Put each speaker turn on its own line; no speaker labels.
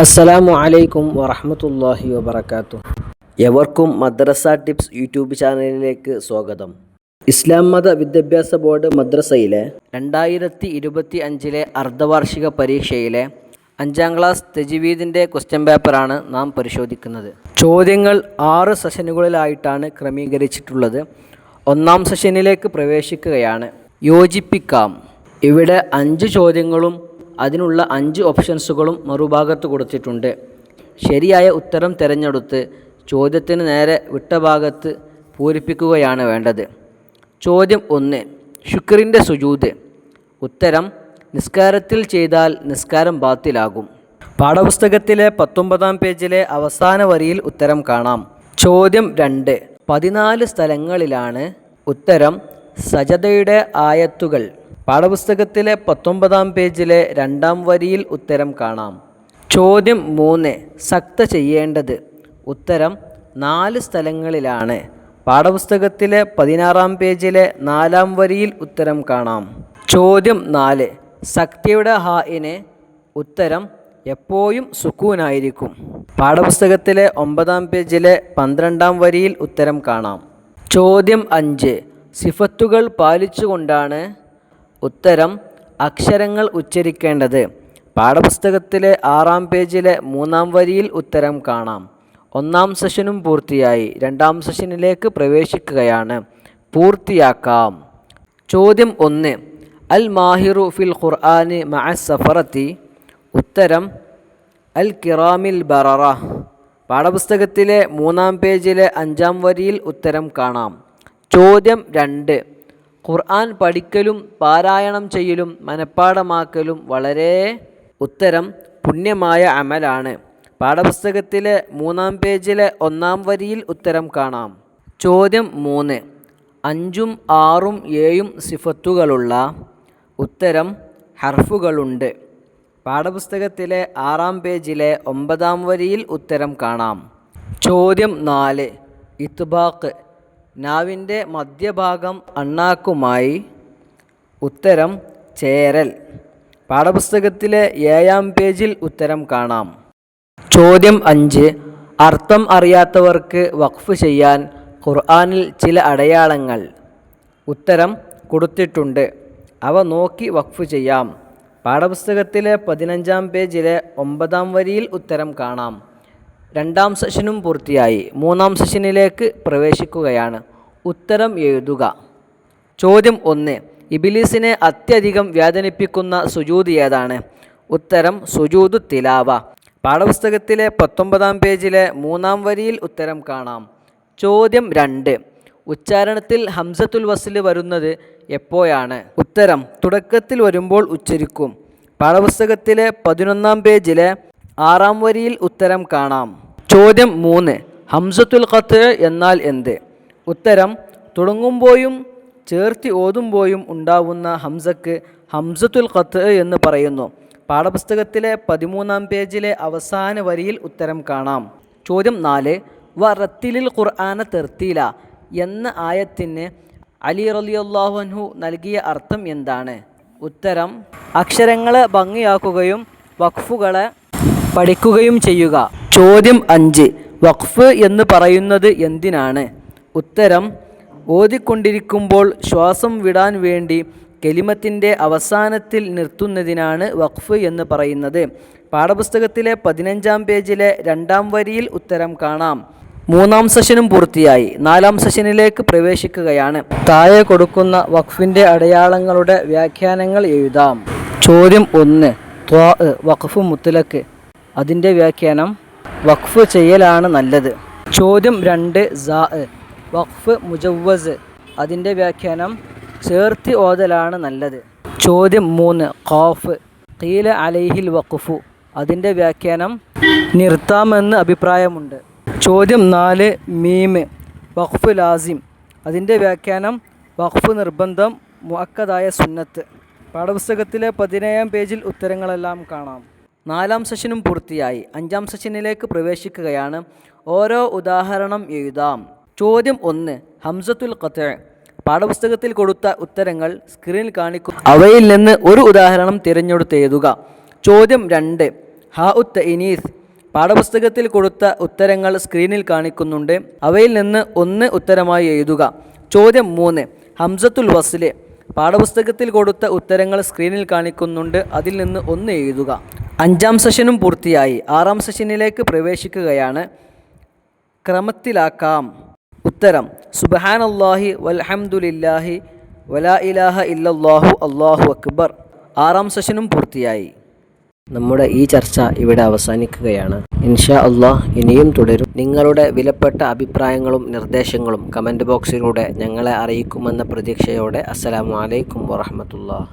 അസ്സലാമു അലൈക്കും വറഹ്മത്തുള്ളാഹി വബറകാതുഹു. എവർക്കും മദ്രസ ടിപ്സ് യൂട്യൂബ് ചാനലിലേക്ക് സ്വാഗതം. ഇസ്ലാം മത വിദ്യാഭ്യാസ ബോർഡ് മദ്രസയിലെ 2025 അർദ്ധവാർഷിക പരീക്ഷയിലെ 5ാം ക്ലാസ് തജ്വീദിൻ്റെ ക്വസ്റ്റ്യൻ പേപ്പറാണ് നാം പരിശോധിക്കുന്നത്. ചോദ്യങ്ങൾ 6 സെഷനുകളിലായിട്ടാണ് ക്രമീകരിച്ചിട്ടുള്ളത്. 1ാം സെഷനിലേക്ക് പ്രവേശിക്കുകയാണ്. യോജിപ്പിക്കാം. ഇവിടെ 5 ചോദ്യങ്ങളും അതിനുള്ള 5 ഓപ്ഷൻസുകളും മറുഭാഗത്ത് കൊടുത്തിട്ടുണ്ട്. ശരിയായ ഉത്തരം തിരഞ്ഞെടുത്ത് ചോദ്യത്തിന് നേരെ വിട്ട ഭാഗത്ത് പൂരിപ്പിക്കുകയാണ് വേണ്ടത്. ചോദ്യം 1. ശുക്രിൻ്റെ സുജൂദ്. ഉത്തരം: നിസ്കാരത്തിൽ ചെയ്താൽ നിസ്കാരം ബാത്തിലാകും. പാഠപുസ്തകത്തിലെ 19ാം പേജിലെ അവസാന വരിയിൽ ഉത്തരം കാണാം. ചോദ്യം 2. 14 സ്ഥലങ്ങളിലാണ്. ഉത്തരം: സജദയുടെ ആയത്തുകൾ. പാഠപുസ്തകത്തിലെ 19ാം പേജിലെ 2ാം വരിയിൽ ഉത്തരം കാണാം. ചോദ്യം 3. സക്ത ചെയ്യേണ്ടത്. ഉത്തരം: 4 സ്ഥലങ്ങളിലാണ്. പാഠപുസ്തകത്തിലെ 16ാം പേജിലെ 4ാം വരിയിൽ ഉത്തരം കാണാം. ചോദ്യം 4. സക്തയുടെ ഹായിന്. ഉത്തരം: എപ്പോഴും സുക്കൂനായിരിക്കും. പാഠപുസ്തകത്തിലെ 9ാം പേജിലെ 12ാം വരിയിൽ ഉത്തരം കാണാം. ചോദ്യം 5. സിഫത്തുകൾ പാലിച്ചുകൊണ്ടാണ്. ഉത്തരം: അക്ഷരങ്ങൾ ഉച്ചരിക്കേണ്ടത്. പാഠപുസ്തകത്തിലെ 6ാം പേജിലെ 3ാം വരിയിൽ ഉത്തരം കാണാം. 1ാം സെഷനും പൂർത്തിയായി. 2ാം സെഷനിലേക്ക് പ്രവേശിക്കുകയാണ്. പൂർത്തിയാക്കാം. ചോദ്യം 1. അൽ മാഹിറു ഫിൽ ഖുർആനി മഅ സഫറത്തി. ഉത്തരം: അൽ കിറാമിൽ ബററ. പാഠപുസ്തകത്തിലെ 3ാം പേജിലെ 5ാം വരിയിൽ ഉത്തരം കാണാം. ചോദ്യം 2. ഖുർആൻ പഠിക്കലും പാരായണം ചെയ്യലും മനഃപ്പാഠമാക്കലും വളരെ. ഉത്തരം: പുണ്യമായ അമലാണ്. പാഠപുസ്തകത്തിലെ 3ാം പേജിലെ 1ാം വരിയിൽ ഉത്തരം കാണാം. ചോദ്യം 3. 5ഉം 6ഉം 7ഉം സിഫത്തുകളുള്ള. ഉത്തരം: ഹർഫുകളുണ്ട്. പാഠപുസ്തകത്തിലെ 6ാം പേജിലെ 9ാം വരിയിൽ ഉത്തരം കാണാം. ചോദ്യം 4. ഇത്ബാഖ്. നാവിൻ്റെ മധ്യഭാഗം അണ്ണാക്കുമായി. ഉത്തരം: ചേരൽ. പാഠപുസ്തകത്തിലെ 7ാം പേജിൽ ഉത്തരം കാണാം. ചോദ്യം 5. അർത്ഥം അറിയാത്തവർക്ക് വഖഫ് ചെയ്യാൻ ഖുർആനിൽ ചില അടയാളങ്ങൾ. ഉത്തരം കൊടുത്തിട്ടുണ്ട്. അവ നോക്കി വഖഫ് ചെയ്യാം. പാഠപുസ്തകത്തിലെ 15ാം പേജിലെ 9ാം വരിയിൽ ഉത്തരം കാണാം. 2ാം സെഷനും പൂർത്തിയായി. 3ാം സെഷനിലേക്ക് പ്രവേശിക്കുകയാണ്. ഉത്തരം എഴുതുക. ചോദ്യം 1. ഇബ്ലീസിനെ അത്യധികം വേദനിപ്പിക്കുന്ന സുജൂദ് ഏതാണ്? ഉത്തരം: സുജൂദ് തിലാവ. പാഠപുസ്തകത്തിലെ 19ാം പേജിലെ 3ാം വരിയിൽ ഉത്തരം കാണാം. ചോദ്യം 2. ഉച്ചാരണത്തിൽ ഹംസത്തുൽ വസ്ല് വരുന്നത് എപ്പോഴാണ്? ഉത്തരം: തുടക്കത്തിൽ വരുമ്പോൾ ഉച്ചരിക്കും. പാഠപുസ്തകത്തിലെ 11ാം പേജിലെ 6ാം വരിയിൽ ഉത്തരം കാണാം. ചോദ്യം 3. ഹംസത്തുൽ ഖത്അ എന്നാൽ എന്ത്? ഉത്തരം: തുടങ്ങുമ്പോഴും ചേർത്തി ഓതുമ്പോഴും ഉണ്ടാവുന്ന ഹംസക്ക് ഹംസത്തുൽ ഖത്അ എന്ന് പറയുന്നു. പാഠപുസ്തകത്തിലെ 13ാം പേജിലെ അവസാന വരിയിൽ ഉത്തരം കാണാം. ചോദ്യം 4. വറത്തിലിൽ ഖുർആന തെർത്തീല എന്ന ആയത്തിന് അലി റളിയല്ലാഹു അൻഹു നൽകിയ അർത്ഥം എന്താണ്? ഉത്തരം: അക്ഷരങ്ങളെ ഭംഗിയാക്കുകയും വഖഫുകളെ പഠിക്കുകയും ചെയ്യുക. ചോദ്യം 5. വഖഫ് എന്ന് പറയുന്നത് എന്തിനാണ്? ഉത്തരം: ഓതിക്കൊണ്ടിരിക്കുമ്പോൾ ശ്വാസം വിടാൻ വേണ്ടി കലിമത്തിൻ്റെ അവസാനത്തിൽ നിർത്തുന്നതിനാണ് വഖഫ് എന്ന് പറയുന്നത്. പാഠപുസ്തകത്തിലെ 15ാം പേജിലെ 2ാം വരിയിൽ ഉത്തരം കാണാം. 3ാം സെഷനും പൂർത്തിയായി. 4ാം സെഷനിലേക്ക് പ്രവേശിക്കുകയാണ്. താഴെ കൊടുക്കുന്ന വഖഫിൻ്റെ അടയാളങ്ങളുടെ വ്യാഖ്യാനങ്ങൾ എഴുതാം. ചോദ്യം 1. വഖഫ് മുത്ലഖ്. അതിൻ്റെ വ്യാഖ്യാനം: വഖഫ് ചെയ്യലാണ് നല്ലത്. ചോദ്യം 2. വഖഫ് മുജവ്വസ്. അതിൻ്റെ വ്യാഖ്യാനം: ചേർത്തി ഓതലാണ് നല്ലത്. ചോദ്യം 3. ഖാഫ്. ഖീല അലൈഹിൽ വഖഫു. അതിൻ്റെ വ്യാഖ്യാനം: നിർത്താമെന്ന് അഭിപ്രായമുണ്ട്. ചോദ്യം 4. മീം. വഖഫ് ലാസിം. അതിൻ്റെ വ്യാഖ്യാനം: വഖഫ് നിർബന്ധം, മുഅക്കദായ സുന്നത്ത്. പാഠപുസ്തകത്തിലെ 17ാം പേജിൽ ഉത്തരങ്ങളെല്ലാം കാണാം. 4ാം സെഷനും പൂർത്തിയായി. 5ാം സെഷനിലേക്ക് പ്രവേശിക്കുകയാണ്. ഓരോ ഉദാഹരണം എഴുതാം. ചോദ്യം 1. ഹംസത്തുൽ ഖത്അ. പാഠപുസ്തകത്തിൽ കൊടുത്ത ഉത്തരങ്ങൾ സ്ക്രീനിൽ കാണിക്കും. അവയിൽ നിന്ന് ഒരു ഉദാഹരണം തിരഞ്ഞെടുത്ത് എഴുതുക. ചോദ്യം 2. ഹാ ഉത്ത് ഇനീസ് പാഠപുസ്തകത്തിൽ കൊടുത്ത ഉത്തരങ്ങൾ സ്ക്രീനിൽ കാണിക്കുന്നുണ്ട്. അവയിൽ നിന്ന് ഒന്ന് ഉത്തരമായി എഴുതുക. ചോദ്യം 3. ഹംസത്തുൽ വസ്ല് പാഠപുസ്തകത്തിൽ കൊടുത്ത ഉത്തരങ്ങൾ സ്ക്രീനിൽ കാണിക്കുന്നുണ്ട്. അതിൽ നിന്ന് ഒന്ന് എഴുതുക. 5ാം സെഷനും പൂർത്തിയായി. 6ാം സെഷനിലേക്ക് പ്രവേശിക്കുകയാണ്. ക്രമത്തിലാക്കാം. ഉത്തരം: സുബ്ഹാനല്ലാഹി വൽഹംദുലില്ലാഹി വലാ ഇലാഹ ഇല്ലല്ലാഹു അല്ലാഹു അക്ബർ. 6ാം സെഷനും പൂർത്തിയായി. നമ്മുടെ ഈ ചർച്ച ഇവിടെ അവസാനിക്കുകയാണ്. ഇൻഷാ അല്ലാഹ് ഇനിയും തുടരും. നിങ്ങളുടെ വിലപ്പെട്ട അഭിപ്രായങ്ങളും നിർദ്ദേശങ്ങളും കമൻറ്റ് ബോക്സിലൂടെ ഞങ്ങളെ അറിയിക്കുമെന്ന പ്രതീക്ഷയോടെ അസ്സലാമു അലൈക്കും വറഹ്മത്തുള്ളാഹി.